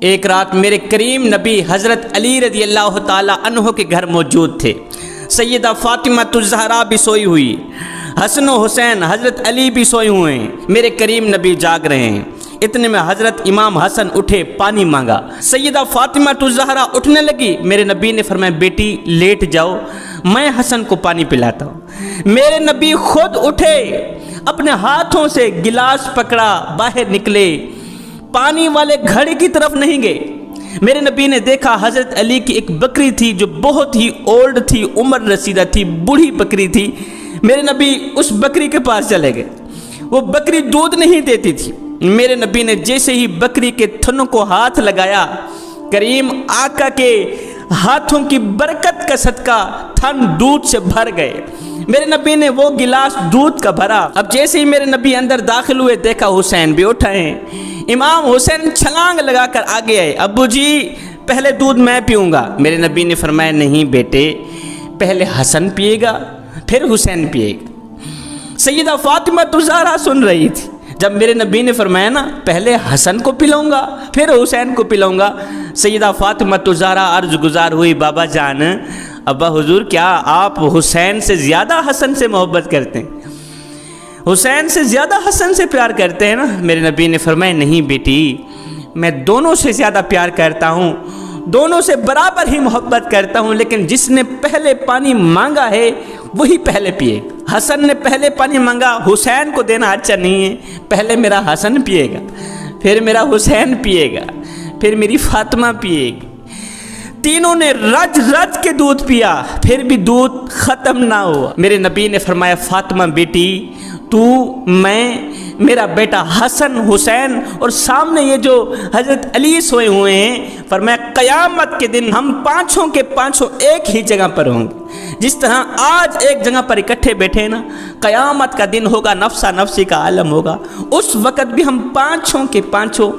ایک رات میرے کریم نبی حضرت علی رضی اللہ تعالی عنہ کے گھر موجود تھے۔ سیدہ فاطمہ الزہرا بھی سوئی ہوئی، حسن و حسین حضرت علی بھی سوئے ہوئے ہیں، میرے کریم نبی جاگ رہے ہیں۔ اتنے میں حضرت امام حسن اٹھے، پانی مانگا۔ سیدہ فاطمہ الزہرا اٹھنے لگی، میرے نبی نے فرمایا بیٹی لیٹ جاؤ، میں حسن کو پانی پلاتا ہوں۔ میرے نبی خود اٹھے، اپنے ہاتھوں سے گلاس پکڑا، باہر نکلے، پانی والے گھڑے کی طرف نہیں گئے۔ میرے نبی نے دیکھا حضرت علی کی ایک بکری تھی جو بہت ہی اولڈ تھی، عمر رسیدہ تھی، بوڑھی بکری تھی۔ میرے نبی اس بکری کے پاس چلے گئے، وہ بکری دودھ نہیں دیتی تھی۔ میرے نبی نے جیسے ہی بکری کے تھنوں کو ہاتھ لگایا، کریم آقا کے ہاتھوں کی برکت کا صدقہ تھن دودھ سے بھر گئے۔ میرے نبی نے وہ گلاس دودھ کا بھرا۔ اب جیسے ہی میرے نبی اندر داخل ہوئے، دیکھا حسین بھی اٹھا ہے۔ امام حسین چھلانگ لگا کر آگے آئے، ابو جی پہلے دودھ میں پیوں گا۔ میرے نبی نے فرمایا نہیں بیٹے، پہلے حسن پیے گا پھر حسین پیے گا۔ سیدہ فاطمہ الزہرا سن رہی تھی، جب میرے نبی نے فرمایا نا پہلے حسن کو پلاؤں گا پھر حسین کو پلاؤں گا، سیدہ فاطمہ الزہرا عرض گزار ہوئی، بابا جان، ابا حضور کیا آپ حسین سے زیادہ حسن سے محبت کرتے ہیں؟ حسین سے زیادہ حسن سے پیار کرتے ہیں نا؟ میرے نبی نے فرمایا نہیں بیٹی، میں دونوں سے زیادہ پیار کرتا ہوں، دونوں سے برابر ہی محبت کرتا ہوں، لیکن جس نے پہلے پانی مانگا ہے وہی پہلے پیے گا۔ حسن نے پہلے پانی مانگا، حسین کو دینا اچھا نہیں ہے، پہلے میرا حسن پیے گا، پھر میرا حسین پیے گا، پھر میری فاطمہ پیے گی۔ تینوں نے رج رج کے دودھ پیا، پھر بھی دودھ ختم نہ ہوا۔ میرے نبی نے فرمایا فاطمہ بیٹی، تو، میں، میرا بیٹا حسن، حسین اور سامنے یہ جو حضرت علی سوئے ہوئے ہیں، فرمایا قیامت کے دن ہم پانچوں کے پانچوں ایک ہی جگہ پر ہوں گے۔ جس طرح آج ایک جگہ پر اکٹھے بیٹھے نا، قیامت کا دن ہوگا، نفسا نفسی کا عالم ہوگا، اس وقت بھی ہم پانچوں کے پانچوں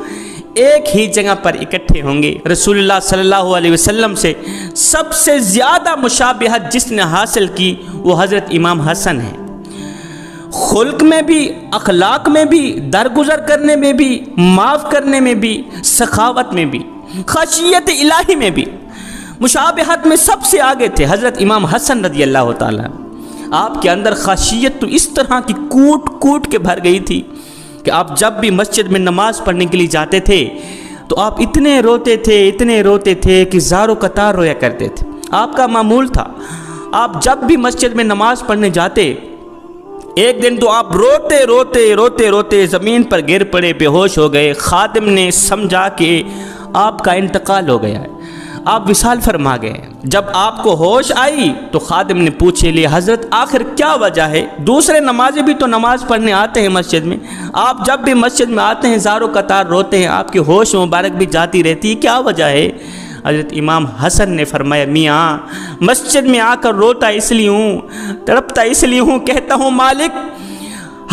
ایک ہی جگہ پر اکٹھے ہوں گے۔ رسول اللہ صلی اللہ علیہ وسلم سے سب سے زیادہ مشابہت جس نے حاصل کی وہ حضرت امام حسن ہیں، خلق میں بھی، اخلاق میں بھی، درگزر کرنے میں بھی، معاف کرنے میں بھی، سخاوت میں بھی، خشیت الہی میں بھی، مشابہت میں سب سے آگے تھے حضرت امام حسن رضی اللہ تعالیٰ۔ آپ کے اندر خشیت تو اس طرح کی کوٹ کوٹ کے بھر گئی تھی کہ آپ جب بھی مسجد میں نماز پڑھنے کے لیے جاتے تھے تو آپ اتنے روتے تھے کہ زاروں قطار رویا کرتے تھے۔ آپ کا معمول تھا، آپ جب بھی مسجد میں نماز پڑھنے جاتے، ایک دن تو آپ روتے زمین پر گر پڑے، بے ہوش ہو گئے۔ خادم نے سمجھا کہ آپ کا انتقال ہو گیا ہے، آپ وصال فرما گئے۔ جب آپ کو ہوش آئی تو خادم نے پوچھے لیے حضرت آخر کیا وجہ ہے؟ دوسرے نمازی بھی تو نماز پڑھنے آتے ہیں مسجد میں، آپ جب بھی مسجد میں آتے ہیں زاروں قطار روتے ہیں، آپ کی ہوش مبارک بھی جاتی رہتی ہے، کیا وجہ ہے؟ حضرت امام حسن نے فرمایا میاں مسجد میں آ کر روتا اس لیے ہوں، تڑپتا اس لیے ہوں، کہتا ہوں مالک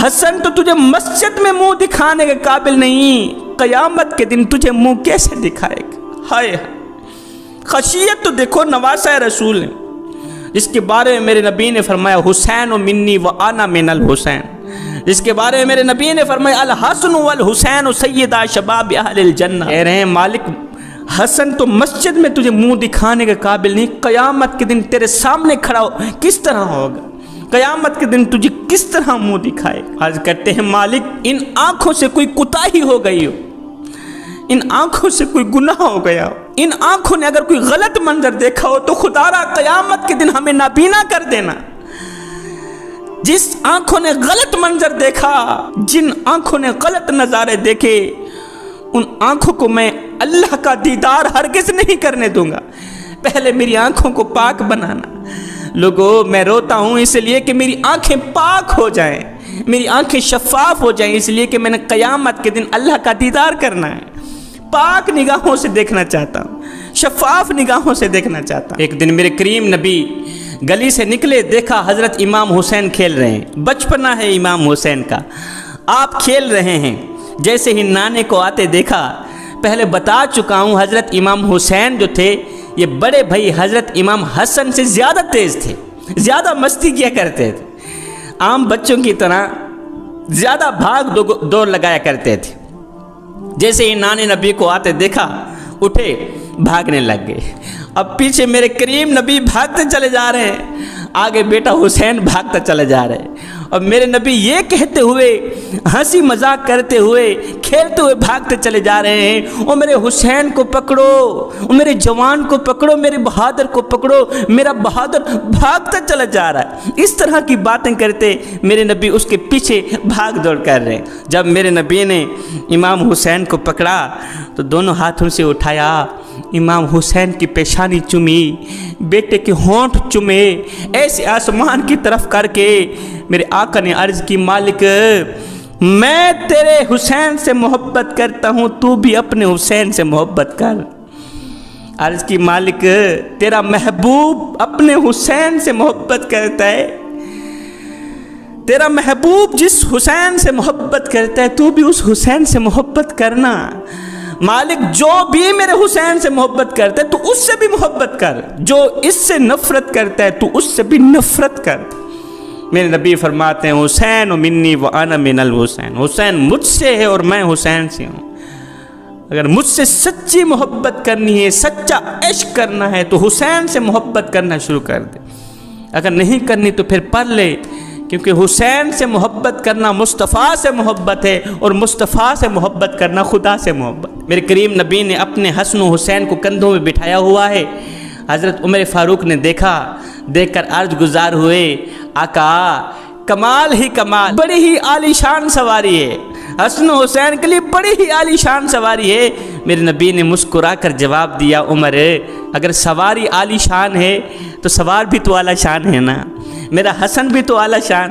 حسن تو تجھے مسجد میں منہ دکھانے کے قابل نہیں، قیامت کے دن تجھے منہ کیسے دکھائے گا؟ ہائے خشیت تو دیکھو، نواسہ رسول ہے جس کے بارے میں میرے نبی نے فرمایا حسین منی و انا من الحسین، جس کے بارے میں میرے نبی نے فرمایا الحسن والحسین سیدا شباب اہل الجنہ۔ کہہ رہے ہیں مالک حسن تو مسجد میں تجھے منہ دکھانے کے قابل نہیں، قیامت کے دن تیرے سامنے کھڑا ہو کس طرح ہوگا؟ قیامت کے دن تجھے کس طرح منہ دکھائے؟ عرض کرتے ہیں مالک ان آنکھوں سے کوئی کوتاہی ہو گئی ہو، ان آنکھوں سے کوئی گناہ ہو گیا ہو، ان آنکھوں نے اگر کوئی غلط منظر دیکھا ہو تو خدا را قیامت کے دن ہمیں نابینا کر دینا۔ جس آنکھوں نے غلط منظر دیکھا، جن آنکھوں نے غلط نظارے دیکھے، ان آنکھوں کو میں اللہ کا دیدار ہرگز نہیں کرنے دوں گا، پہلے میری آنکھوں کو پاک بنانا۔ لوگو میں روتا ہوں اس لیے کہ میری آنکھیں پاک ہو جائیں، میری آنکھیں شفاف ہو جائیں، اس لیے کہ میں نے قیامت کے دن اللہ کا دیدار کرنا ہے، پاک نگاہوں سے دیکھنا چاہتا ہوں، شفاف نگاہوں سے دیکھنا چاہتا ہوں۔ ایک دن میرے کریم نبی گلی سے نکلے، دیکھا حضرت امام حسین کھیل رہے ہیں، بچپنا ہے امام حسین کا، آپ کھیل رہے ہیں۔ جیسے ہی نانے کو آتے دیکھا، پہلے بتا چکا ہوں حضرت امام حسین جو تھے یہ بڑے بھائی حضرت امام حسن سے زیادہ تیز تھے، زیادہ مستی کیا کرتے تھے، عام بچوں کی طرح زیادہ بھاگ دوڑ لگایا کرتے تھے۔ جیسے ہی نانے نبی کو آتے دیکھا، اٹھے بھاگنے لگ گئے۔ اب پیچھے میرے کریم نبی بھاگتے چلے جا رہے ہیں، آگے بیٹا حسین بھاگتا چلے جا رہے ہیں، اور میرے نبی یہ کہتے ہوئے ہنسی مذاق کرتے ہوئے کھیلتے ہوئے بھاگتے چلے جا رہے ہیں، اور میرے حسین کو پکڑو، اور میرے جوان کو پکڑو، میرے بہادر کو پکڑو، میرا بہادر بھاگتا چلا جا رہا ہے۔ اس طرح کی باتیں کرتے میرے نبی اس کے پیچھے بھاگ دوڑ کر رہے ہیں۔ جب میرے نبی نے امام حسین کو پکڑا تو دونوں ہاتھوں سے اٹھایا، امام حسین کی پیشانی چومی، بیٹے کے ہونٹ چومے، ایسے آسمان کی طرف کر کے میرے آقا نے عرض کی، مالک میں تیرے حسین سے محبت کرتا ہوں، تو بھی اپنے حسین سے محبت کر۔ عرض کی، مالک تیرا محبوب اپنے حسین سے محبت کرتا ہے، تیرا محبوب جس حسین سے محبت کرتا ہے تو بھی اس حسین سے محبت کرنا۔ مالک جو بھی میرے حسین سے محبت کرتا ہے تو اس سے بھی محبت کر، جو اس سے نفرت کرتا ہے تو اس سے بھی نفرت کر۔ میرے نبی فرماتے ہیں، حسین منی وانا من الحسین، حسین مجھ سے ہے اور میں حسین سے ہوں۔ اگر مجھ سے سچی محبت کرنی ہے، سچا عشق کرنا ہے تو حسین سے محبت کرنا شروع کر دے، اگر نہیں کرنی تو پھر پڑھ لے، کیونکہ حسین سے محبت کرنا مصطفیٰ سے محبت ہے، اور مصطفیٰ سے محبت کرنا خدا سے محبت۔ میرے کریم نبی نے اپنے حسن و حسین کو کندھوں میں بٹھایا ہوا ہے۔ حضرت عمر فاروق نے دیکھا، دیکھ کر عرض گزار ہوئے، آقا کمال ہی کمال، بڑی ہی عالی شان سواری ہے، حسن و حسین کے لیے بڑی ہی عالی شان سواری ہے۔ میرے نبی نے مسکرا کر جواب دیا، عمر اگر سواری عالی شان ہے تو سوار بھی تو اعلیٰ شان ہے نا، میرا حسن بھی تو اعلیٰ شان،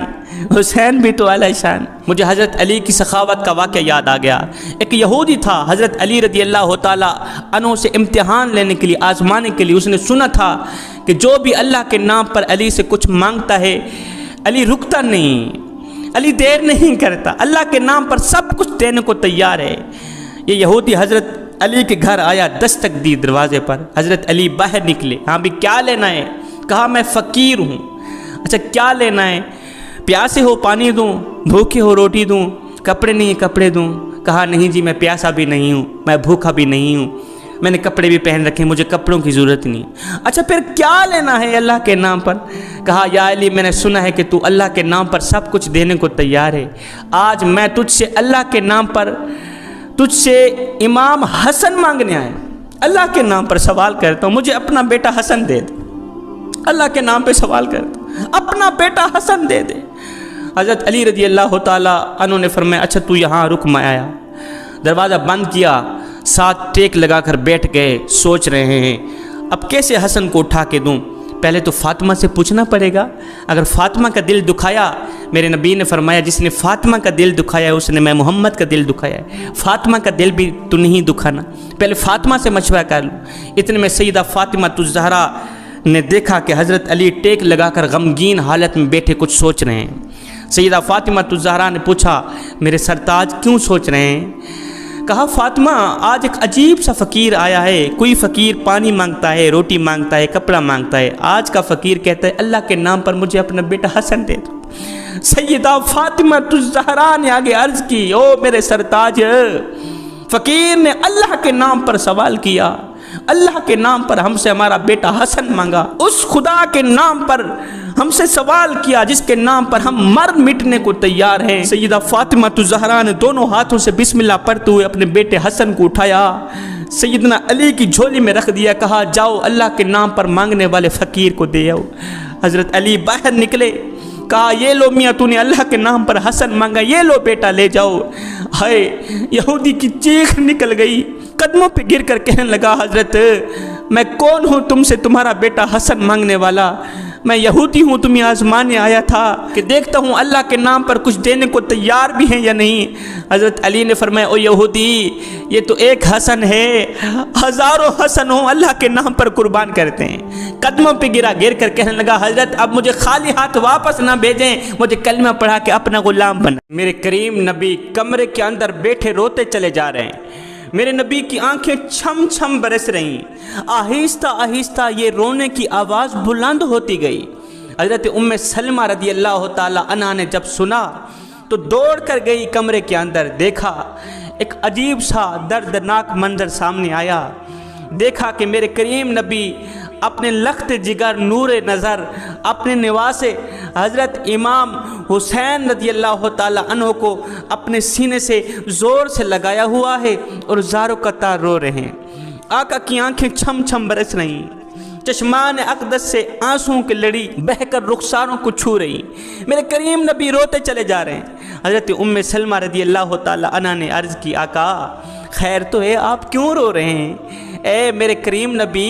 حسین بھی تو اعلیٰ شان۔ مجھے حضرت علی کی سخاوت کا واقعہ یاد آ گیا۔ ایک یہودی تھا، حضرت علی رضی اللہ تعالیٰ عنہ سے امتحان لینے کے لیے، آزمانے کے لیے، اس نے سنا تھا کہ جو بھی اللہ کے نام پر علی سے کچھ مانگتا ہے، علی رکتا نہیں، علی دیر نہیں کرتا، اللہ کے نام پر سب کچھ دینے کو تیار ہے۔ یہ یہودی حضرت علی کے گھر آیا، دستک دی دروازے پر، حضرت علی باہر نکلے، ہاں بھی کیا لینا ہے؟ کہا میں فقیر ہوں۔ اچھا کیا لینا ہے؟ پیاسے ہو پانی دوں، بھوکے ہو روٹی دوں، کپڑے نہیں کپڑے دوں؟ کہا نہیں جی میں پیاسا بھی نہیں ہوں، میں بھوکا بھی نہیں ہوں، میں نے کپڑے بھی پہن رکھے، مجھے کپڑوں کی ضرورت نہیں۔ اچھا پھر کیا لینا ہے اللہ کے نام پر؟ کہا یا علی میں نے سنا ہے کہ تو اللہ کے نام پر سب کچھ دینے کو تیار ہے، آج میں تجھ سے اللہ کے نام پر تجھ سے امام حسن مانگنے آیا، اللہ کے نام پر سوال کرتا ہوں، مجھے اپنا بیٹا حسن دے دے، اللہ کے نام پہ سوال کرتا ہوں، اپنا بیٹا حسن دے دے۔ حضرت علی رضی اللہ تعالیٰ عنہ نے فرمایا اچھا تو یہاں رک، میں آیا، دروازہ بند کیا، ساتھ ٹیک لگا کر بیٹھ گئے، سوچ رہے ہیں اب کیسے حسن کو اٹھا کے دوں؟ پہلے تو فاطمہ سے پوچھنا پڑے گا، اگر فاطمہ کا دل دکھایا، میرے نبی نے فرمایا جس نے فاطمہ کا دل دکھایا اس نے میں محمد کا دل دکھایا ہے، فاطمہ کا دل بھی تو نہیں دکھانا، پہلے فاطمہ سے مشورہ کر لوں۔ اتنے میں سیدہ فاطمہ الزہرا نے دیکھا کہ حضرت علی ٹیک لگا کر غمگین حالت میں بیٹھے کچھ سوچ رہے ہیں۔ سیدہ فاطمہ الزہرا نے پوچھا میرے سرتاج کیوں سوچ رہے ہیں؟ کہا فاطمہ آج ایک عجیب سا فقیر آیا ہے، کوئی فقیر پانی مانگتا ہے، روٹی مانگتا ہے، کپڑا مانگتا ہے، آج کا فقیر کہتا ہے اللہ کے نام پر مجھے اپنا بیٹا حسن دے دو۔ سیدہ فاطمہ الزہرا نے آگے عرض کی او میرے سرتاج، فقیر نے اللہ کے نام پر سوال کیا، اللہ کے نام پر ہم سے ہمارا بیٹا حسن مانگا، اس خدا کے نام پر ہم سے سوال کیا جس کے نام پر ہم مر مٹنے کو تیار ہیں۔ سیدہ فاطمہ الزہرا نے دونوں ہاتھوں سے بسم اللہ پڑھتے ہوئے اپنے بیٹے حسن کو اٹھایا، سیدنا علی کی جھولی میں رکھ دیا، کہا جاؤ اللہ کے نام پر مانگنے والے فقیر کو دے آؤ۔ حضرت علی باہر نکلے، کہا یہ لو میاں تو نے اللہ کے نام پر حسن مانگا، یہ لو بیٹا لے جاؤ۔ ہائے یہودی کی چیخ نکل گئی، قدموں پہ گر کر کہنے لگا حضرت میں کون ہوں تم سے تمہارا بیٹا حسن مانگنے والا؟ میں یہودی ہوں، تمہیں آزمانے آیا تھا کہ دیکھتا ہوں اللہ کے نام پر کچھ دینے کو تیار بھی ہیں یا نہیں۔ حضرت علی نے فرمایا او یہودی یہ تو ایک حسن ہے، ہزاروں حسن ہوں اللہ کے نام پر قربان کرتے ہیں۔ قدموں پہ گر کر کہنے لگا حضرت اب مجھے خالی ہاتھ واپس نہ بھیجیں، مجھے کلمہ پڑھا کے اپنا غلام بنا۔ میرے کریم نبی کمرے کے اندر بیٹھے روتے چلے جا رہے ہیں، میرے نبی کی آنکھیں چھم چھم برس رہیں، آہستہ آہستہ یہ رونے کی آواز بلند ہوتی گئی۔ حضرت ام سلمہ رضی اللہ تعالی عنہا نے جب سنا تو دوڑ کر گئی کمرے کے اندر، دیکھا ایک عجیب سا دردناک منظر سامنے آیا۔ دیکھا کہ میرے کریم نبی اپنے لخت جگر نور نظر اپنے نواز حضرت امام حسین رضی اللہ تعالی عنہ کو اپنے سینے سے زور سے لگایا ہوا ہے اور زاروں قطار رو رہے ہیں۔ آقا کی آنکھیں چھم چھم برس رہی، چشمان اقدس سے آنسوں کی لڑی بہہ کر رخساروں کو چھو رہی، میرے کریم نبی روتے چلے جا رہے ہیں۔ حضرت ام سلمہ رضی اللہ تعالی عنہ نے عرض کی، آقا خیر تو ہے، آپ کیوں رو رہے ہیں؟ اے میرے کریم نبی،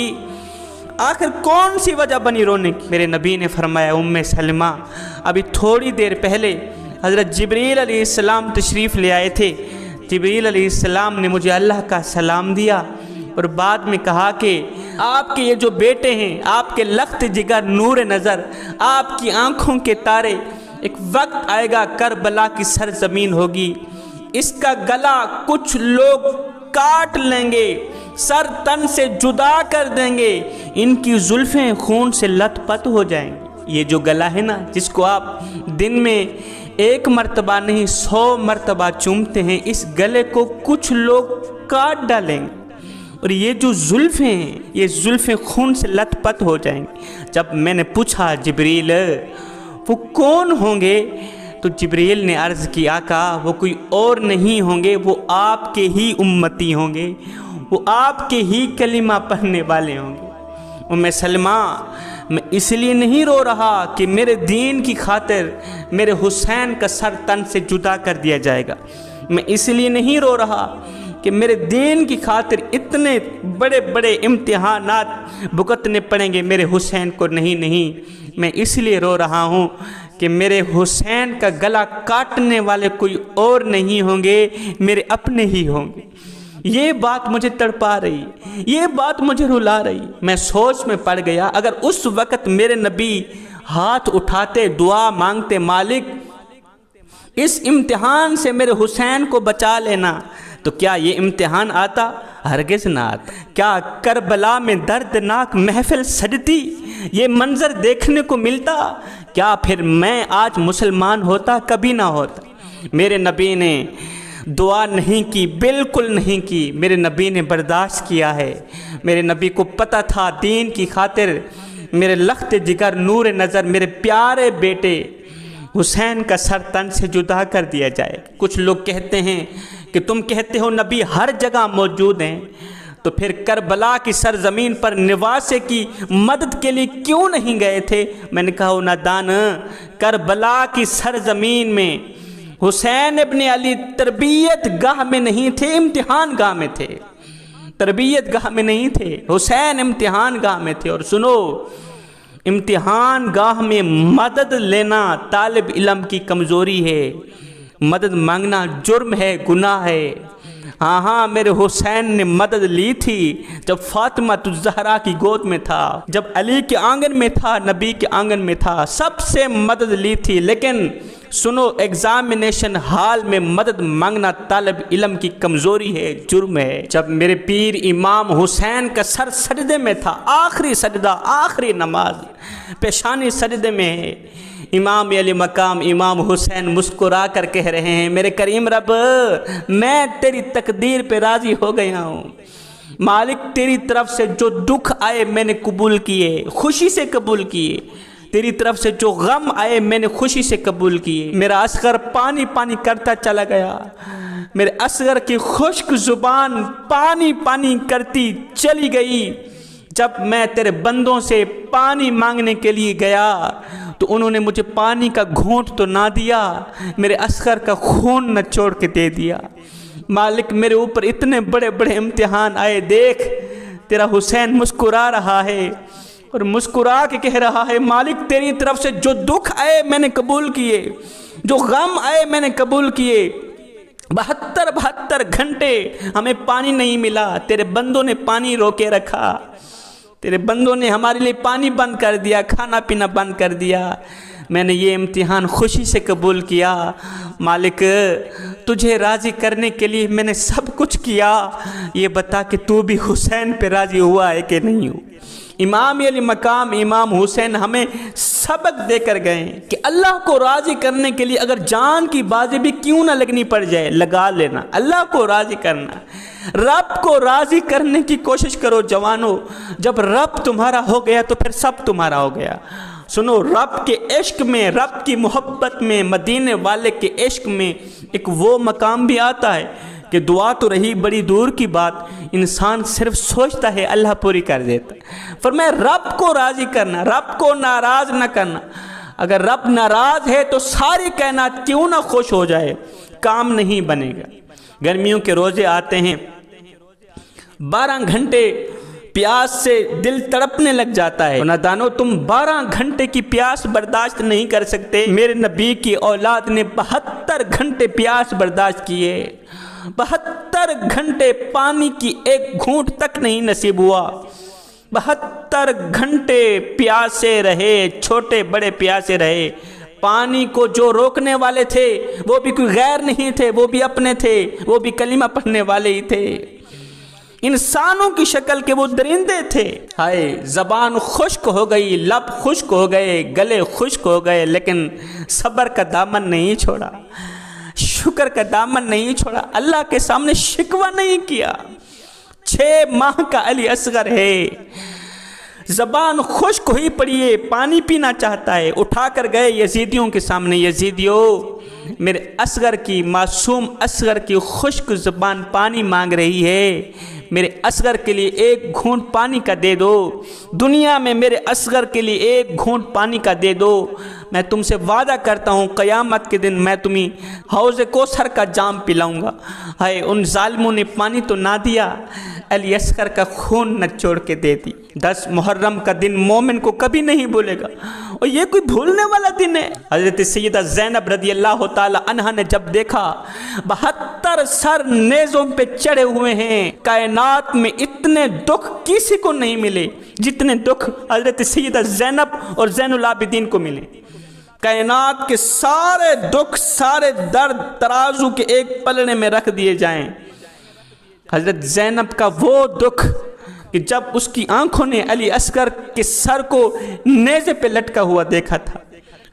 آخر کون سی وجہ بنی رونے کی؟ میرے نبی نے فرمایا، ام سلمہ ابھی تھوڑی دیر پہلے حضرت جبریل علیہ السلام تشریف لے آئے تھے۔ جبریل علیہ السلام نے مجھے اللہ کا سلام دیا اور بعد میں کہا کہ آپ کے یہ جو بیٹے ہیں، آپ کے لخت جگر نور نظر، آپ کی آنکھوں کے تارے، ایک وقت آئے گا کربلا کی سرزمین ہوگی، اس کا گلا کچھ لوگ کاٹ لیں گے، سر تن سے جدا کر دیں گے، ان کی زلفیں خون سے لت پت ہو جائیں گی۔ یہ جو گلا ہے نا، جس کو آپ دن میں 1 مرتبہ نہیں 100 مرتبہ چومتے ہیں، اس گلے کو کچھ لوگ کاٹ ڈالیں گے، اور یہ جو زلفیں ہیں، یہ زلفیں خون سے لت پت ہو جائیں گی۔ جب میں نے پوچھا جبریل وہ کون ہوں گے، تو جبریل نے عرض کی، آقا وہ کوئی اور نہیں ہوں گے، وہ آپ کے ہی امتی ہوں گے، وہ آپ کے ہی کلمہ پڑھنے والے ہوں گے۔ ام سلمہ، میں اس لیے نہیں رو رہا کہ میرے دین کی خاطر میرے حسین کا سر تن سے جدا کر دیا جائے گا، میں اس لیے نہیں رو رہا کہ میرے دین کی خاطر اتنے بڑے بڑے امتحانات بھگتنے پڑیں گے میرے حسین کو، نہیں، میں اس لیے رو رہا ہوں کہ میرے حسین کا گلا کاٹنے والے کوئی اور نہیں ہوں گے، میرے اپنے ہی ہوں گے۔ یہ بات مجھے تڑپا رہی، یہ بات مجھے رلا رہی۔ میں سوچ میں پڑ گیا، اگر اس وقت میرے نبی ہاتھ اٹھاتے، دعا مانگتے، مالک اس امتحان سے میرے حسین کو بچا لینا، تو کیا یہ امتحان آتا؟ ہرگز نہ آتا۔ کیا کربلا میں دردناک محفل سجتی، یہ منظر دیکھنے کو ملتا؟ کیا پھر میں آج مسلمان ہوتا؟ کبھی نہ ہوتا۔ میرے نبی نے دعا نہیں کی، بالکل نہیں کی، میرے نبی نے برداشت کیا ہے۔ میرے نبی کو پتہ تھا دین کی خاطر میرے لخت جگر نور نظر میرے پیارے بیٹے حسین کا سر تن سے جدا کر دیا جائے۔ کچھ لوگ کہتے ہیں کہ تم کہتے ہو نبی ہر جگہ موجود ہیں، تو پھر کربلا کی سرزمین پر نواسے کی مدد کے لیے کیوں نہیں گئے تھے؟ میں نے کہا نادان، کربلا کی سرزمین میں حسین ابن علی تربیت گاہ میں نہیں تھے، امتحان گاہ میں تھے، تربیت گاہ میں نہیں تھے، حسین امتحان گاہ میں تھے۔ اور سنو، امتحان گاہ میں مدد لینا طالب علم کی کمزوری ہے، مدد مانگنا جرم ہے، گناہ ہے۔ ہاں میرے حسین نے مدد لی تھی جب فاطمہ الزہرا کی گود میں تھا، جب علی کے آنگن میں تھا، نبی کے آنگن میں تھا، سب سے مدد لی تھی۔ لیکن سنو، ایگزامینیشن ہال میں مدد مانگنا طالب علم کی کمزوری ہے، جرم ہے۔ جب میرے پیر امام حسین کا سر سجدے میں تھا، آخری سجدہ، آخری نماز پیشانی سجدے میں ہے، امام علی مقام امام حسین مسکرا کر کہہ رہے ہیں، میرے کریم رب، میں تیری تقدیر پہ راضی ہو گیا ہوں، مالک تیری طرف سے جو دکھ آئے میں نے قبول کیے، خوشی سے قبول کیے، تیری طرف سے جو غم آئے میں نے خوشی سے قبول کیے۔ میرا اصغر پانی پانی کرتا چلا گیا، میرے اصغر کی خشک زبان پانی پانی کرتی چلی گئی۔ جب میں تیرے بندوں سے پانی مانگنے کے لیے گیا تو انہوں نے مجھے پانی کا گھونٹ تو نہ دیا، میرے اصغر کا خون نہ چھوڑ کے دے دیا۔ مالک میرے اوپر اتنے بڑے بڑے امتحان آئے، دیکھ تیرا حسین مسکرا رہا ہے اور مسکرا کے کہہ رہا ہے، مالک تیری طرف سے جو دکھ آئے میں نے قبول کیے، جو غم آئے میں نے قبول کیے۔ 72 گھنٹے ہمیں پانی نہیں ملا، تیرے بندوں نے پانی روکے رکھا، تیرے بندوں نے ہمارے لیے پانی بند کر دیا، کھانا پینا بند کر دیا، میں نے یہ امتحان خوشی سے قبول کیا۔ مالک تجھے راضی کرنے کے لیے میں نے سب کچھ کیا، یہ بتا کہ تو بھی حسین پہ راضی ہوا ہے کہ نہیں ہو؟ امام علی مقام امام حسین ہمیں سبق دے کر گئے کہ اللہ کو راضی کرنے کے لیے اگر جان کی بازی بھی کیوں نہ لگنی پڑ جائے لگا لینا، اللہ کو راضی کرنا، رب کو راضی کرنے کی کوشش کرو جوانو۔ جب رب تمہارا ہو گیا تو پھر سب تمہارا ہو گیا۔ سنو، رب کے عشق میں، رب کی محبت میں، مدینے والے کے عشق میں ایک وہ مقام بھی آتا ہے کہ دعا تو رہی بڑی دور کی بات، انسان صرف سوچتا ہے اللہ پوری کر دیتا ہے۔ فرمایا رب کو راضی کرنا، رب کو ناراض نہ کرنا۔ اگر رب ناراض ہے تو ساری کائنات کیوں نہ خوش ہو جائے، کام نہیں بنے گا۔ گرمیوں کے روزے آتے ہیں، 12 گھنٹے پیاس سے دل تڑپنے لگ جاتا ہے۔ نادانو، تم 12 گھنٹے کی پیاس برداشت نہیں کر سکتے، میرے نبی کی اولاد نے 72 گھنٹے پیاس برداشت کیے، 72 گھنٹے پانی کی ایک گھونٹ تک نہیں نصیب ہوا، 72 گھنٹے پیاسے رہے، چھوٹے بڑے پیاسے رہے۔ پانی کو جو روکنے والے تھے وہ بھی کوئی غیر نہیں تھے، وہ بھی اپنے تھے، وہ بھی کلمہ پڑھنے والے ہی تھے، انسانوں کی شکل کے وہ درندے تھے۔ ہائے، زبان خشک ہو گئی، لب خشک ہو گئے، گلے خشک ہو گئے، لیکن صبر کا دامن نہیں چھوڑا، شکر کا دامن نہیں چھوڑا، اللہ کے سامنے شکوہ نہیں کیا۔ 6 ماہ کا علی اصغر ہے، زبان خشک ہوئی پڑی ہے، پانی پینا چاہتا ہے، اٹھا کر گئے یزیدیوں کے سامنے، یزیدیوں میرے اصغر کی، معصوم اصغر کی خشک زبان پانی مانگ رہی ہے، میرے اصغر کے لیے ایک گھونٹ پانی کا دے دو، دنیا میں میرے اصغر کے لیے ایک گھونٹ پانی کا دے دو، میں تم سے وعدہ کرتا ہوں قیامت کے دن میں تمہیں حوض کوثر کا جام پلاؤں گا۔ ہائے، ان ظالموں نے پانی تو نہ دیا، علی اصغر کا خون نچوڑ کے دے دی۔ 10 محرم کا دن مومن کو کبھی نہیں بھولے گا، اور یہ کوئی بھولنے والا دن ہے۔ حضرت سیدہ زینب رضی اللہ تعالی عنہا نے جب دیکھا 72 سر نیزوں پہ چڑھے ہوئے ہیں، کائنات میں اتنے دکھ کسی کو نہیں ملے جتنے دکھ حضرت سیدہ زینب اور زین العابدین کو ملے۔ کائنات کے سارے دکھ، سارے درد ترازو کے ایک پلڑے میں رکھ دیے جائیں، حضرت زینب کا وہ دکھ کہ جب اس کی آنکھوں نے علی اصغر کے سر کو نیزے پہ لٹکا ہوا دیکھا تھا،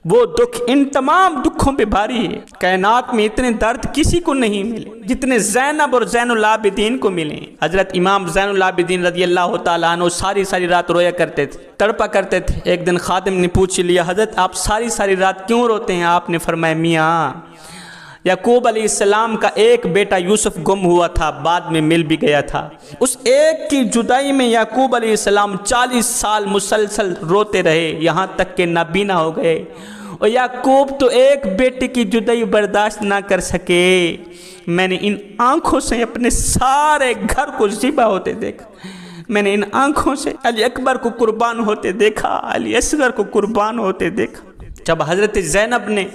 وہ دکھ ان تمام دکھوں پہ بھاری ہے۔ کائنات میں اتنے درد کسی کو نہیں ملے جتنے زینب اور زین العابدین کو ملے۔ حضرت امام زین العابدین رضی اللہ تعالیٰ عنہ ساری رات رویا کرتے تھے، تڑپا کرتے تھے۔ ایک دن خادم نے پوچھ لیا، حضرت آپ ساری رات کیوں روتے ہیں؟ آپ نے فرمایا، میاں یعقوب علیہ السلام کا ایک بیٹا یوسف گم ہوا تھا، بعد میں مل بھی گیا تھا، اس ایک کی جدائی میں یعقوب علیہ السلام 40 سال مسلسل روتے رہے، یہاں تک کہ نابینا ہو گئے، اور یعقوب تو ایک بیٹے کی جدائی برداشت نہ کر سکے، میں نے ان آنکھوں سے اپنے سارے گھر کو ذبح ہوتے دیکھا، میں نے ان آنکھوں سے علی اکبر کو قربان ہوتے دیکھا، علی اصغر کو قربان ہوتے دیکھا۔ جب حضرت زینب نے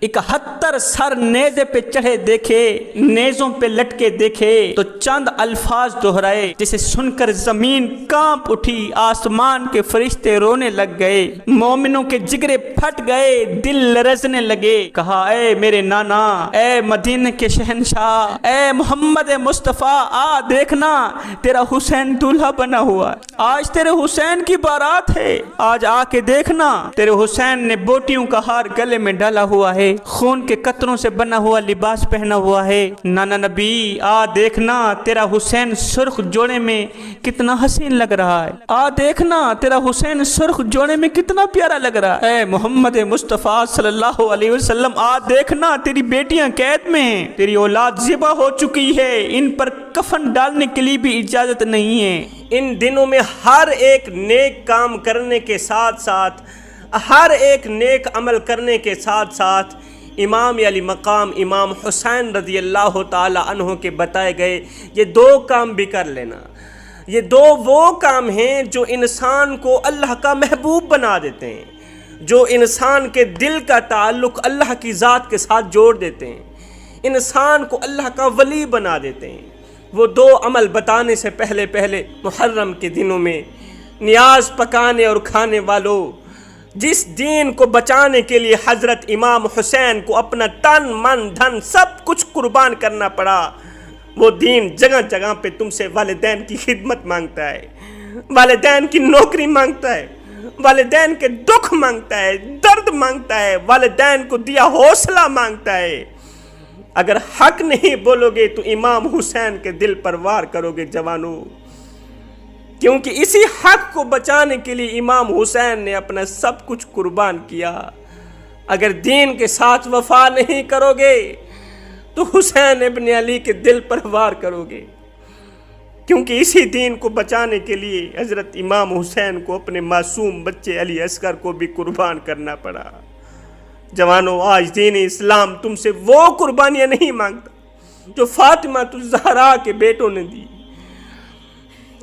71 سر نیزے پہ چڑھے دیکھے، نیزوں پہ لٹکے دیکھے، تو چند الفاظ دہرائے جسے سن کر زمین کانپ اٹھی، آسمان کے فرشتے رونے لگ گئے، مومنوں کے جگرے پھٹ گئے، دل لرزنے لگے۔ کہا، اے میرے نانا، اے مدینے کے شہنشاہ، اے محمد مصطفیٰ، آ دیکھنا تیرا حسین دولہا بنا ہوا ہے، آج تیرے حسین کی بارات ہے، آج آ کے دیکھنا تیرے حسین نے بوٹیوں کا ہار گلے میں ڈالا ہوا ہے، خون کے قطروں سے بنا ہوا لباس پہنا ہوا ہے۔ نانا نبی، آ دیکھنا تیرا حسین سرخ جوڑے میں کتنا حسین لگ رہا ہے، آ دیکھنا تیرا حسین سرخ جوڑے میں کتنا پیارا لگ رہا ہے، اے محمد مصطفیٰ صلی اللہ علیہ وسلم، آ دیکھنا تیری بیٹیاں قید میں ہیں، تیری اولاد ذبح ہو چکی ہے، ان پر کفن ڈالنے کے لیے بھی اجازت نہیں ہے۔ ان دنوں میں ہر ایک نیک کام کرنے کے ساتھ ساتھ، ہر ایک نیک عمل کرنے کے ساتھ ساتھ امام علی مقام امام حسین رضی اللہ تعالی عنہ کے بتائے گئے یہ 2 کام بھی کر لینا۔ یہ 2 وہ کام ہیں جو انسان کو اللہ کا محبوب بنا دیتے ہیں، جو انسان کے دل کا تعلق اللہ کی ذات کے ساتھ جوڑ دیتے ہیں، انسان کو اللہ کا ولی بنا دیتے ہیں۔ وہ 2 عمل بتانے سے پہلے محرم کے دنوں میں نیاز پکانے اور کھانے والوں، جس دین کو بچانے کے لیے حضرت امام حسین کو اپنا تن من دھن سب کچھ قربان کرنا پڑا، وہ دین جگہ جگہ پہ تم سے والدین کی خدمت مانگتا ہے، والدین کی نوکری مانگتا ہے، والدین کے دکھ مانگتا ہے، درد مانگتا ہے، والدین کو دیا حوصلہ مانگتا ہے۔ اگر حق نہیں بولو گے تو امام حسین کے دل پر وار کرو گے جوانوں، کیونکہ اسی حق کو بچانے کے لیے امام حسین نے اپنا سب کچھ قربان کیا۔ اگر دین کے ساتھ وفا نہیں کرو گے تو حسین ابن علی کے دل پر وار کرو گے، کیونکہ اسی دین کو بچانے کے لیے حضرت امام حسین کو اپنے معصوم بچے علی اصغر کو بھی قربان کرنا پڑا۔ جوانوں، آج دین اسلام تم سے وہ قربانیاں نہیں مانگتا جو فاطمہ الزہرا کے بیٹوں نے دی۔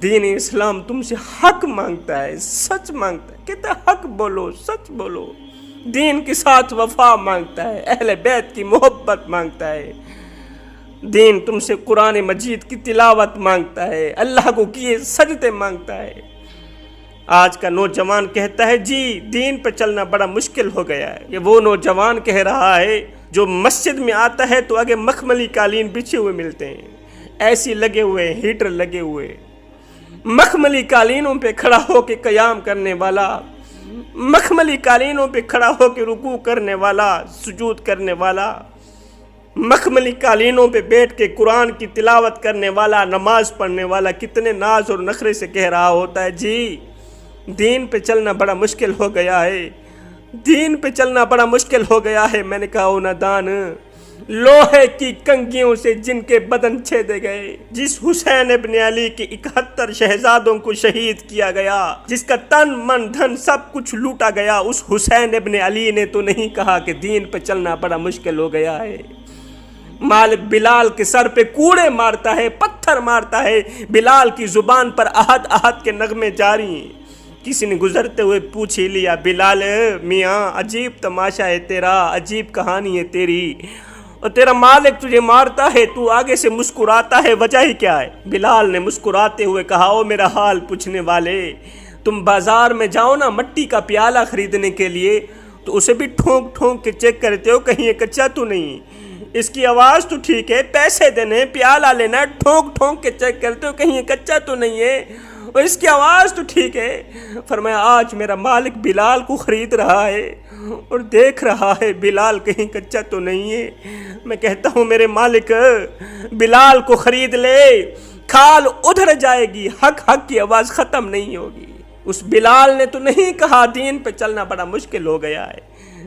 دین اسلام تم سے حق مانگتا ہے، سچ مانگتا ہے، کہتا ہے حق بولو، سچ بولو۔ دین کے ساتھ وفا مانگتا ہے، اہل بیت کی محبت مانگتا ہے۔ دین تم سے قرآن مجید کی تلاوت مانگتا ہے، اللہ کو کیے سجدے مانگتا ہے۔ آج کا نوجوان کہتا ہے جی دین پہ چلنا بڑا مشکل ہو گیا ہے۔ یہ وہ نوجوان کہہ رہا ہے جو مسجد میں آتا ہے تو آگے مخملی قالین بچھے ہوئے ملتے ہیں، ایسی لگے ہوئے، ہیٹر لگے ہوئے، مخملی قالینوں پہ کھڑا ہو کے قیام کرنے والا، مخملی قالینوں پہ کھڑا ہو کے رکوع کرنے والا، سجود کرنے والا، مخملی قالینوں پہ بیٹھ کے قرآن کی تلاوت کرنے والا، نماز پڑھنے والا کتنے ناز اور نخرے سے کہہ رہا ہوتا ہے جی دین پہ چلنا بڑا مشکل ہو گیا ہے، دین پہ چلنا بڑا مشکل ہو گیا ہے۔ میں نے کہا او نادان، لوہے کی کنگھیوں سے جن کے بدن چھیدے گئے، جس حسین ابن علی کے 71 شہزادوں کو شہید کیا گیا، جس کا تن من دھن سب کچھ لوٹا گیا، اس حسین ابن علی نے تو نہیں کہا کہ دین پہ چلنا بڑا مشکل ہو گیا ہے۔ مالک بلال کے سر پہ کوڑے مارتا ہے، پتھر مارتا ہے، بلال کی زبان پر احد احد کے نغمے جاری ہیں۔ کسی نے گزرتے ہوئے پوچھ ہی لیا، بلال میاں عجیب تماشا ہے تیرا، عجیب کہانی ہے تیری، اور تیرا مالک تجھے مارتا ہے تو آگے سے مسکراتا ہے، وجہ ہی کیا ہے؟ بلال نے مسکراتے ہوئے کہا، او میرا حال پوچھنے والے، تم بازار میں جاؤ نا مٹی کا پیالہ خریدنے کے لیے تو اسے بھی ٹھونک ٹھونک کے چیک کرتے ہو کہیں یہ کچا تو نہیں، اس کی آواز تو ٹھیک ہے، پیسے دینے پیالہ لینا، ٹھونک ٹھونک کے چیک کرتے ہو کہیں یہ کچا تو نہیں ہے، اور اس کی آواز تو ٹھیک ہے۔ فرمایا آج میرا مالک بلال کو خرید رہا ہے اور دیکھ رہا ہے بلال کہیں کچا تو نہیں ہے۔ میں کہتا ہوں میرے مالک بلال کو خرید لے، کھال ادھر جائے گی، حق حق کی آواز ختم نہیں ہوگی۔ اس بلال نے تو نہیں کہا دین پہ چلنا بڑا مشکل ہو گیا ہے،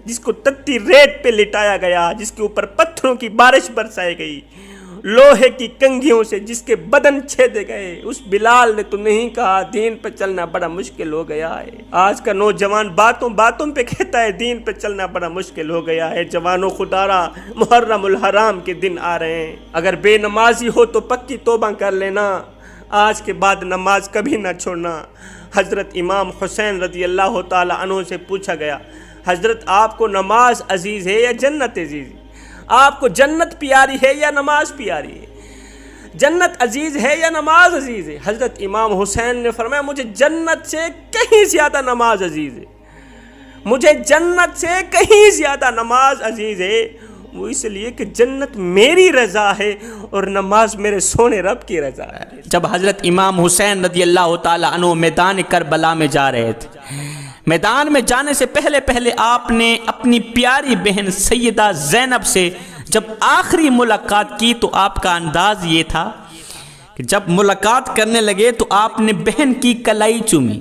جس کو تتی ریت پہ لٹایا گیا، جس کے اوپر پتھروں کی بارش برسائی گئی، لوہے کی کنگھیوں سے جس کے بدن چھیدے گئے، اس بلال نے تو نہیں کہا دین پہ چلنا بڑا مشکل ہو گیا ہے۔ آج کا نوجوان باتوں باتوں پہ کہتا ہے دین پہ چلنا بڑا مشکل ہو گیا ہے۔ جوانوں خدارا، محرم الحرام کے دن آ رہے ہیں، اگر بے نمازی ہو تو پکی توبہ کر لینا، آج کے بعد نماز کبھی نہ چھوڑنا۔ حضرت امام حسین رضی اللہ تعالی عنہ سے پوچھا گیا، حضرت آپ کو نماز عزیز ہے یا جنت عزیز ہے؟ آپ کو جنت پیاری ہے یا نماز پیاری ہے؟ جنت عزیز ہے یا نماز عزیز ہے؟ حضرت امام حسین نے فرمایا مجھے جنت سے کہیں زیادہ نماز عزیز ہے، مجھے جنت سے کہیں زیادہ نماز عزیز ہے، وہ اس لیے کہ جنت میری رضا ہے اور نماز میرے سونے رب کی رضا ہے۔ جب حضرت امام حسین رضی اللہ تعالیٰ عنہ میدان کربلا میں جا رہے تھے، میدان میں جانے سے پہلے آپ نے اپنی پیاری بہن سیدہ زینب سے جب آخری ملاقات کی تو آپ کا انداز یہ تھا کہ جب ملاقات کرنے لگے تو آپ نے بہن کی کلائی چومی،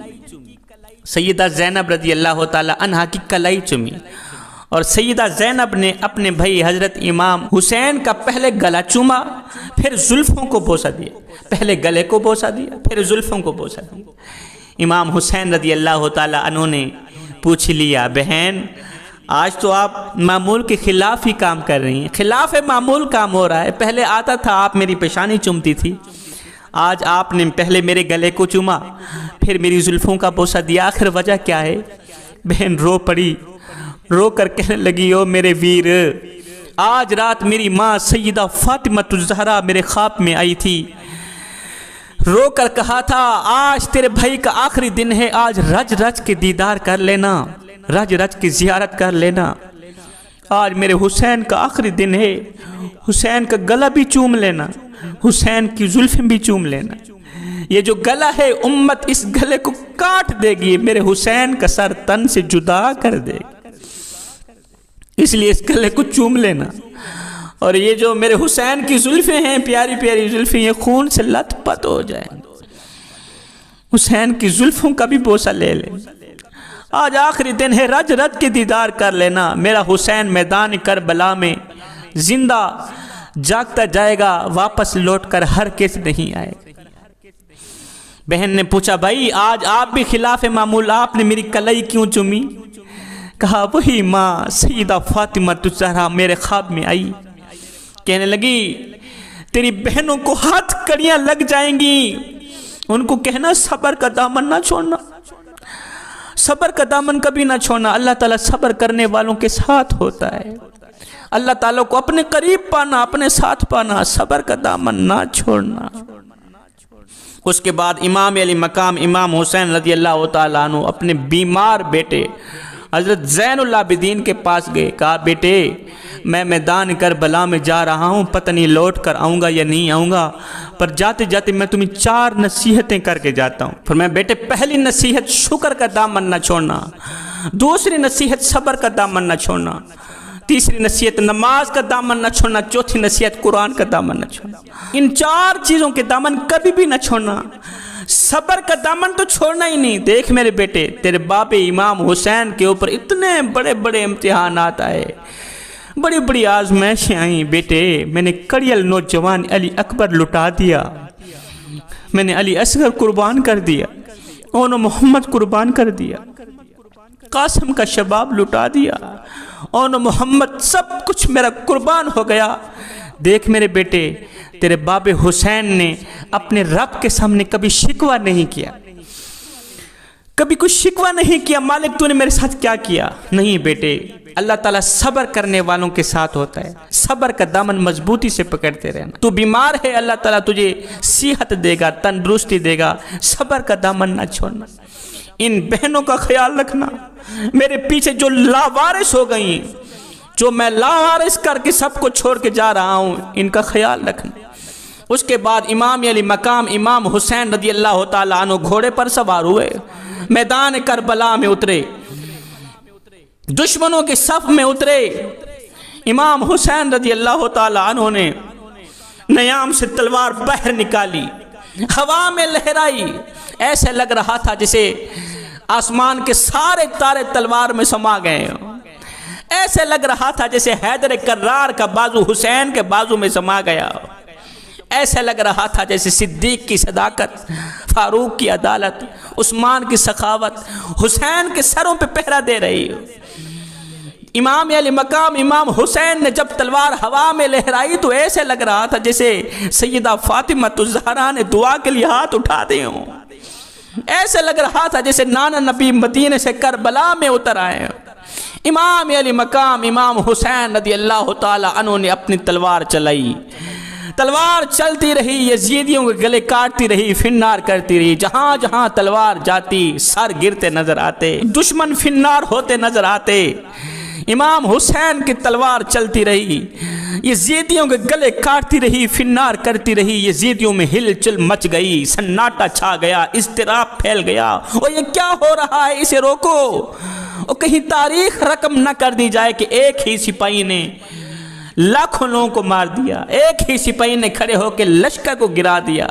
سیدہ زینب رضی اللہ تعالی عنہا کی کلائی چومی، اور سیدہ زینب نے اپنے بھائی حضرت امام حسین کا پہلے گلا چوما، پھر زلفوں کو بوسہ دیا، پہلے گلے کو بوسہ دیا پھر زلفوں کو بوسہ دیا۔ امام حسین رضی اللہ تعالیٰ عنہ نے پوچھ لیا، بہن آج تو آپ معمول کے خلاف ہی کام کر رہی ہیں، خلاف معمول کام ہو رہا ہے، پہلے آتا تھا آپ میری پیشانی چومتی تھی، آج آپ نے پہلے میرے گلے کو چوما پھر میری زلفوں کا بوسہ دیا، آخر وجہ کیا ہے؟ بہن رو پڑی، رو کر کہنے لگی، او میرے ویر، آج رات میری ماں سیدہ فاطمہ الزہرا میرے خواب میں آئی تھی، رو کر کہا تھا آج تیرے بھائی کا آخری دن ہے، آج رج رج کے دیدار کر لینا، رج رج کی زیارت کر لینا، آج میرے حسین کا آخری دن ہے، حسین کا گلا بھی چوم لینا، حسین کی زلفیں بھی چوم لینا۔ یہ جو گلا ہے امت اس گلے کو کاٹ دے گی، میرے حسین کا سر تن سے جدا کر دے گی، اس لیے اس گلے کو چوم لینا۔ اور یہ جو میرے حسین کی زلفیں ہیں، پیاری پیاری زلفیں، یہ خون سے لت پت ہو جائیں، حسین کی زلفوں کا بھی بوسہ لے لیں۔ آج آخری دن ہے، رج رج کے دیدار کر لینا، میرا حسین میدان کربلا میں زندہ جاگتا جائے گا، واپس لوٹ کر ہرگز نہیں آئے گا۔ بہن نے پوچھا بھائی آج آپ بھی خلاف معمول، آپ نے میری کلائی کیوں چومی؟ کہا وہی ماں سیدہ فاطمہ الزہرا میرے خواب میں آئی، کہنے لگی تیری بہنوں کو ہاتھ کڑیاں لگ جائیں گی، ان کو کہنا صبر کا دامن نہ چھوڑنا، صبر کا دامن کبھی نہ چھوڑنا، اللہ تعالیٰ صبر کرنے والوں کے ساتھ ہوتا ہے، اللہ تعالیٰ کو اپنے قریب پانا، اپنے ساتھ پانا، صبر کا دامن نہ چھوڑنا۔ اس کے بعد امام علی مقام امام حسین رضی اللہ تعالیٰ عنہ اپنے بیمار بیٹے حضرت زین العابدین کے پاس گئے، کہا بیٹے میں میدان کربلا میں جا رہا ہوں، پتہ نہیں لوٹ کر آؤں گا یا نہیں آؤں گا، پر جاتے جاتے میں تمہیں 4 نصیحتیں کر کے جاتا ہوں۔ فرمایا بیٹے پہلی نصیحت شکر کا دامن نہ چھوڑنا، دوسری نصیحت صبر کا دامن نہ چھوڑنا، تیسری نصیحت نماز کا دامن نہ چھوڑنا، چوتھی نصیحت قرآن کا دامن نہ چھوڑنا۔ ان 4 چیزوں کے دامن کبھی بھی نہ چھوڑنا، صبر کا دامن تو چھوڑنا ہی نہیں۔ دیکھ میرے بیٹے تیرے باپ امام حسین کے اوپر اتنے بڑے بڑے امتحانات آئے، بڑی بڑی آزمائشیں آئیں، بیٹے میں نے کڑیل نوجوان علی اکبر لٹا دیا، میں نے علی اصغر قربان کر دیا، اون محمد قربان کر دیا، قاسم کا شباب لٹا دیا، اون محمد سب کچھ میرا قربان ہو گیا۔ دیکھ میرے بیٹے تیرے باب حسین نے اپنے رب کے سامنے کبھی شکوہ نہیں کیا، کبھی کچھ شکوہ نہیں کیا مالک تو نے میرے ساتھ کیا کیا، نہیں بیٹے اللہ تعالیٰ صبر کرنے والوں کے ساتھ ہوتا ہے، صبر کا دامن مضبوطی سے پکڑتے رہنا۔ تو بیمار ہے اللہ تعالیٰ تجھے صحت دے گا، تندرستی دے گا، صبر کا دامن نہ چھوڑنا۔ ان بہنوں کا خیال رکھنا، میرے پیچھے جو لاوارث ہو گئیں، جو میں لاوارث کر کے سب کو چھوڑ کے جا رہا ہوں، ان کا خیال رکھنا۔ اس کے بعد امام علی مقام امام حسین رضی اللہ تعالیٰ عنہ گھوڑے پر سوار ہوئے، میدان کربلا میں اترے، دشمنوں کے صف میں اترے۔ امام حسین رضی اللہ تعالیٰ عنہ نے نیام سے تلوار باہر نکالی، ہوا میں لہرائی، ایسے لگ رہا تھا جسے آسمان کے سارے تارے تلوار میں سما گئے ہوں، ایسے لگ رہا تھا جیسے حیدر کرار کا بازو حسین کے بازو میں سما گیا ہو، ایسے لگ رہا تھا جیسے صدیق کی صداقت، فاروق کی عدالت، عثمان کی سخاوت حسین کے سروں پہ پہرا دے رہی ہو۔ امام علی مقام امام حسین نے جب تلوار ہوا میں لہرائی تو ایسے لگ رہا تھا جیسے سیدہ فاطمہ الزہرا نے دعا کے لیے ہاتھ اٹھا دے ہوں، ایسے لگ رہا تھا جیسے نانا نبی مدینے سے کربلا میں اتر آئے ہوں۔ امام علی مقام امام حسین رضی اللہ تعالی عنہ نے اپنی تلوار چلائی، تلوار چلتی رہی، یزیدیوں کے گلے کاٹتی رہی، فنار کرتی رہی، جہاں جہاں تلوار جاتی سر گرتے نظر آتے، دشمن فنار ہوتے نظر آتے۔ امام حسین کی تلوار چلتی رہی، یزیدیوں کے گلے کاٹتی رہی، فنار کرتی رہی، یزیدیوں میں ہل چل مچ گئی، سناٹا چھا گیا، اضطراب پھیل گیا، اور یہ کیا ہو رہا ہے، اسے روکو، اور کہیں تاریخ رقم نہ کر دی جائے کہ ایک ہی سپاہی نے لاکھوں لوگوں کو مار دیا، ایک ہی سپاہی نے کھڑے ہو کے لشکر کو گرا دیا،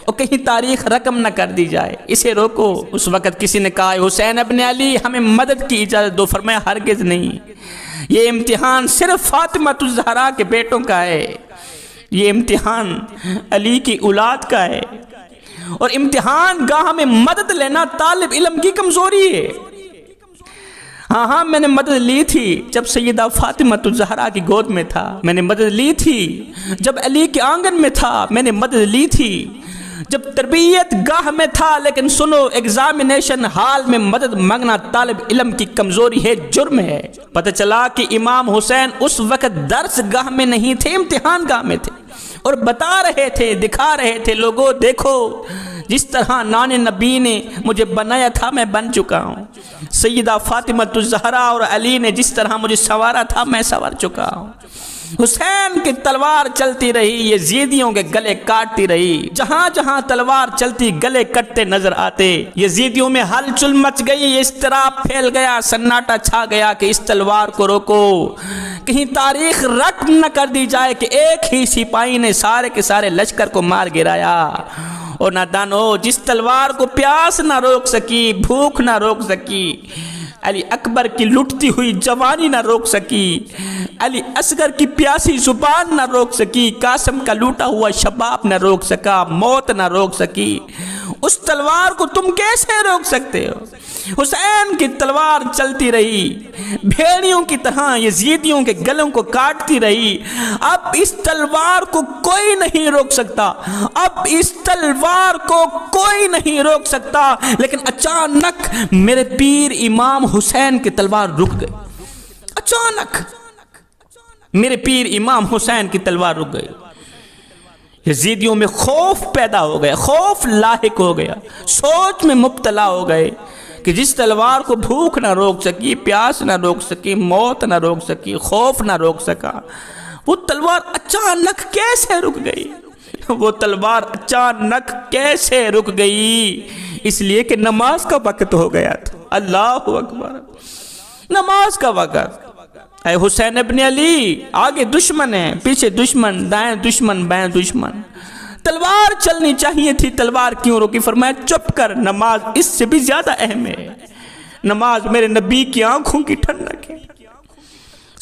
اور کہیں تاریخ رقم نہ کر دی جائے، اسے روکو۔ اس وقت کسی نے کہا حسین ابن علی ہمیں مدد کی اجازت دو، فرمایا ہرگز نہیں، یہ امتحان صرف فاطمہ الزہرا کے بیٹوں کا ہے، یہ امتحان علی کی اولاد کا ہے، اور امتحان گاہ میں مدد لینا طالب علم کی کمزوری ہے۔ ہاں میں نے مدد لی تھی جب سیدہ فاطمہ الزہرا کی گود میں تھا، میں نے مدد لی تھی جب علی کے آنگن میں تھا، میں نے مدد لی تھی جب تربیت گاہ میں تھا، لیکن سنو ایگزامینیشن ہال میں مدد مانگنا طالب علم کی کمزوری ہے، جرم ہے۔ پتہ چلا کہ امام حسین اس وقت درس گاہ میں نہیں تھے، امتحان گاہ میں تھے، اور بتا رہے تھے، دکھا رہے تھے، لوگوں دیکھو جس طرح نان نبی نے مجھے بنایا تھا میں بن چکا ہوں، سیدہ فاطمہ الزہرا اور علی نے جس طرح مجھے سنوارا تھا میں سنور چکا ہوں۔ حسین کی تلوار چلتی رہی، یزیدیوں کے گلے کاٹتی رہی، جہاں جہاں تلوار چلتی گلے کٹتے نظر آتے۔ یزیدیوں میں ہلچل مچ گئی، اضطراب پھیل گیا، سناٹا چھا گیا کہ اس تلوار کو روکو، کہیں تاریخ رقم نہ کر دی جائے کہ ایک ہی سپاہی نے سارے کے سارے لشکر کو مار گرایا۔ اور نادانو، جس تلوار کو پیاس نہ روک سکی، بھوک نہ روک سکی، علی اکبر کی لٹتی ہوئی جوانی نہ روک سکی، علی اصغر کی پیاسی زبان نہ روک سکی، قاسم کا لوٹا ہوا شباب نہ روک سکا، موت نہ روک سکی، اس تلوار کو تم کیسے روک سکتے ہو؟ حسین کی تلوار چلتی رہی، بھیڑیوں کی طرح یزیدیوں کے گلوں کو کاٹتی رہی۔ اب اس تلوار کو کوئی نہیں روک سکتا، اب اس تلوار کو کوئی نہیں روک سکتا، لیکن اچانک میرے پیر امام حسین کی تلوار رک گئی۔ اچانک میرے پیر امام حسین کی تلوار رک گئی۔ یزیدیوں میں خوف پیدا ہو گیا، خوف لاحق ہو گیا، سوچ میں مبتلا ہو گئے کہ جس تلوار کو بھوک نہ روک سکی، پیاس نہ روک سکی، موت نہ روک سکی، خوف نہ روک سکا، وہ تلوار اچانک کیسے رک گئی؟ وہ تلوار اچانک کیسے رک گئی؟ اس لیے کہ نماز کا وقت ہو گیا تھا۔ اللہ اکبر، نماز کا وقت۔ اے حسین ابن علی، آگے دشمن ہے، پیچھے دشمن، دائیں دشمن، بائیں دشمن، تلوار چلنی چاہیے تھی، تلوار کیوں روکی؟ فرمایا چپ کر، نماز اس سے بھی زیادہ اہم ہے، نماز میرے نبی کی آنکھوں کی ٹھنڈک ہے۔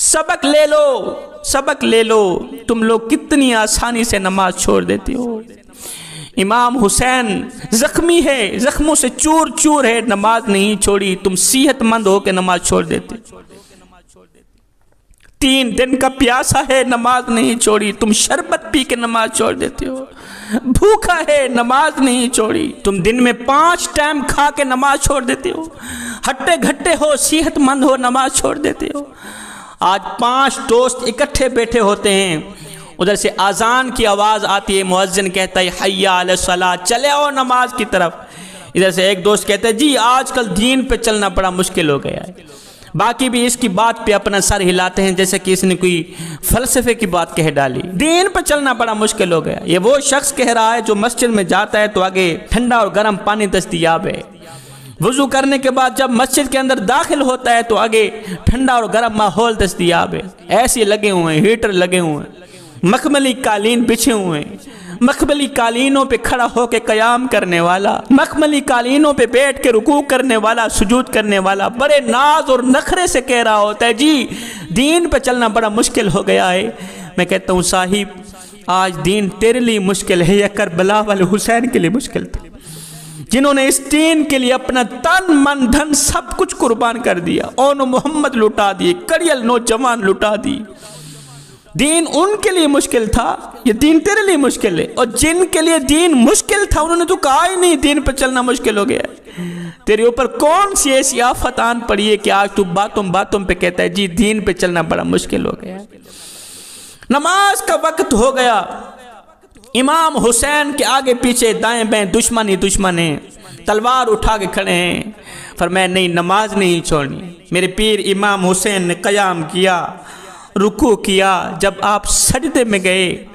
سبق لے لو، سبق لے لو، تم لوگ کتنی آسانی سے نماز چھوڑ دیتے ہو۔ امام حسین زخمی ہے، زخموں سے چور چور ہے، نماز نہیں چھوڑی، تم صحت مند ہو کے نماز چھوڑ دیتے۔ 3 دن کا پیاسا ہے، نماز نہیں چھوڑی، تم شربت پی کے نماز چھوڑ دیتے ہو۔ بھوکا ہے، نماز نہیں چھوڑی، تم دن میں 5 ٹائم کھا کے نماز چھوڑ دیتے ہو۔ ہٹے گھٹے ہو، صحت مند ہو، نماز چھوڑ دیتے ہو۔ آج 5 دوست اکٹھے بیٹھے ہوتے ہیں، ادھر سے اذان کی آواز آتی ہے، مؤذن کہتا ہے حی علی الصلاۃ، چلے آؤ نماز کی طرف۔ ادھر سے ایک دوست کہتا ہے جی آج کل دین پہ چلنا بڑا مشکل ہو گیا ہے۔ باقی بھی اس کی بات پہ اپنا سر ہلاتے ہیں جیسے کہ اس نے کوئی فلسفے کی بات کہہ ڈالی۔ دین پہ چلنا بڑا مشکل ہو گیا۔ یہ وہ شخص کہہ رہا ہے جو مسجد میں جاتا ہے تو آگے ٹھنڈا اور گرم پانی دستیاب ہے، وضو کرنے کے بعد جب مسجد کے اندر داخل ہوتا ہے تو آگے ٹھنڈا اور گرم ماحول دستیاب ہے، ایسے لگے ہوئے ہیں، ہیٹر لگے ہوئے ہیں، مخملی قالین بچھے ہوئے ہیں، مخملی قالینوں پہ کھڑا ہو کے قیام کرنے والا، مخملی قالینوں پہ بیٹھ کے رکوع کرنے والا، سجود کرنے والا بڑے ناز اور نخرے سے کہہ رہا ہوتا ہے جی دین پہ چلنا بڑا مشکل ہو گیا ہے۔ میں کہتا ہوں صاحب آج دین تیرے لیے مشکل ہے یا کربلا والے حسین کے لیے مشکل تھا، جنہوں نے اس دین کے لیے اپنا تن من دھن سب کچھ قربان کر دیا، اون محمد لٹا دیے، کڑیل نوجوان لٹا دی۔ دین ان کے لیے مشکل تھا، یہ دین تیرے لیے مشکل ہے، اور جن کے لیے دین مشکل تھا انہوں نے تو کہا ہی نہیں دین پر چلنا مشکل ہو گیا ہے۔ تیرے اوپر کون سی ایسی آفت آن پڑی ہے کہ آج تو باتوں پہ کہتا ہے جی دین پہ چلنا بڑا مشکل ہو گیا ہے۔ نماز کا وقت ہو گیا، امام حسین کے آگے پیچھے دائیں بائیں دشمن ہی دشمن ہیں، تلوار اٹھا کے کھڑے ہیں۔ فرمایا نہیں نماز نہیں چھوڑنی۔ میرے پیر امام حسین نے قیام کیا، رکوع کیا، جب آپ سجدے میں گئے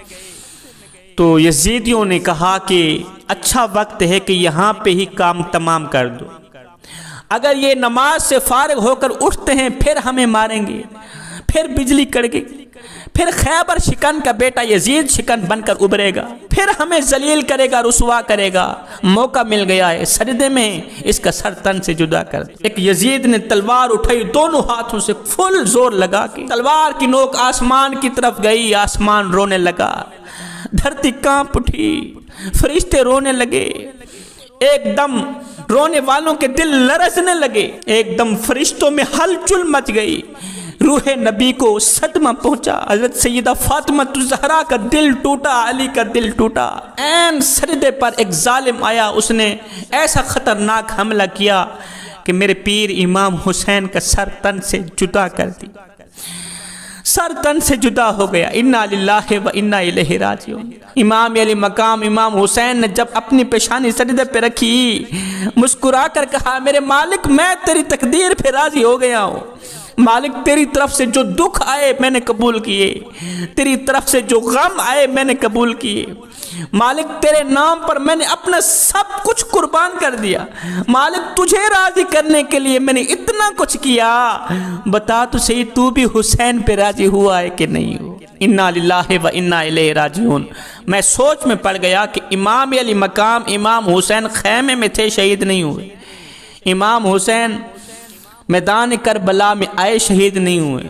تو یزیدیوں نے کہا کہ اچھا وقت ہے کہ یہاں پہ ہی کام تمام کر دو، اگر یہ نماز سے فارغ ہو کر اٹھتے ہیں پھر ہمیں ماریں گے، پھر بجلی کڑ گی، پھر خیبر شکن کا بیٹا یزید شکن بن کر ابھرے گا، پھر ہمیں ذلیل کرے گا، رسوا کرے گا۔ موقع مل گیا ہے، سجدے میں اس کا سر تن سے جدا کر دو۔ ایک یزید نے تلوار اٹھائی، دونوں ہاتھوں سے فل زور لگا کے تلوار کی نوک آسمان کی طرف گئی، آسمان رونے لگا، دھرتی کانپ اٹھی، فرشتے رونے لگے، ایک دم رونے والوں کے دل لرزنے لگے، ایک دم فرشتوں میں ہلچل مچ گئی، روح نبی کو صدمہ پہنچا، حضرت سیدہ فاطمہ الزہرا کا دل ٹوٹا، علی کا دل ٹوٹا۔ این سجدے پر ایک ظالم آیا، اس نے ایسا خطرناک حملہ کیا کہ میرے پیر امام حسین کا سر تن سے جدا کر دی، سر تن سے جدا ہو گیا۔ انا للہ و انا الیہ راجعون۔ امام علی مقام امام حسین نے جب اپنی پیشانی سجدے پہ رکھی، مسکرا کر کہا میرے مالک میں تیری تقدیر پہ راضی ہو گیا ہوں، مالک تیری طرف سے جو دکھ آئے میں نے قبول کیے، تیری طرف سے جو غم آئے میں نے قبول کیے، مالک تیرے نام پر میں نے اپنا سب کچھ قربان کر دیا، مالک تجھے راضی کرنے کے لیے میں نے اتنا کچھ کیا، بتا تو صحیح تو بھی حسین پہ راضی ہوا ہے کہ نہیں ہو؟ انا للہ و انا الیہ راجعون۔ میں سوچ میں پڑ گیا کہ امام علی مقام امام حسین خیمے میں تھے، شہید نہیں ہوئے، امام حسین میدان کربلا میں آئے، شہید نہیں ہوئے،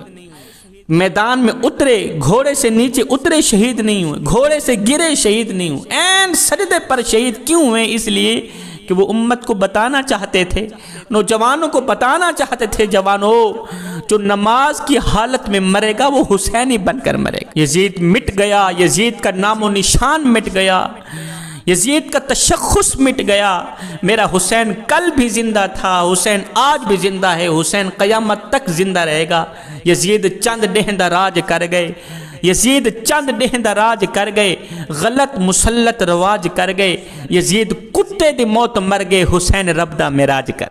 میدان میں اترے، گھوڑے سے نیچے اترے، شہید نہیں ہوئے، گھوڑے سے گرے، شہید نہیں ہوئے، این سجدے پر شہید کیوں ہوئے؟ اس لیے کہ وہ امت کو بتانا چاہتے تھے، نوجوانوں کو بتانا چاہتے تھے، جوانوں جو نماز کی حالت میں مرے گا وہ حسینی بن کر مرے گا۔ یزید مٹ گیا، یزید کا نام و نشان مٹ گیا، یزید کا تشخص مٹ گیا، میرا حسین کل بھی زندہ تھا، حسین آج بھی زندہ ہے، حسین قیامت تک زندہ رہے گا۔ یزید چند ڈہندہ راج کر گئے، یزید چند ڈہندہ راج کر گئے، غلط مسلط رواج کر گئے، یزید کتے دی موت مر گئے، حسین رب دا معراج کر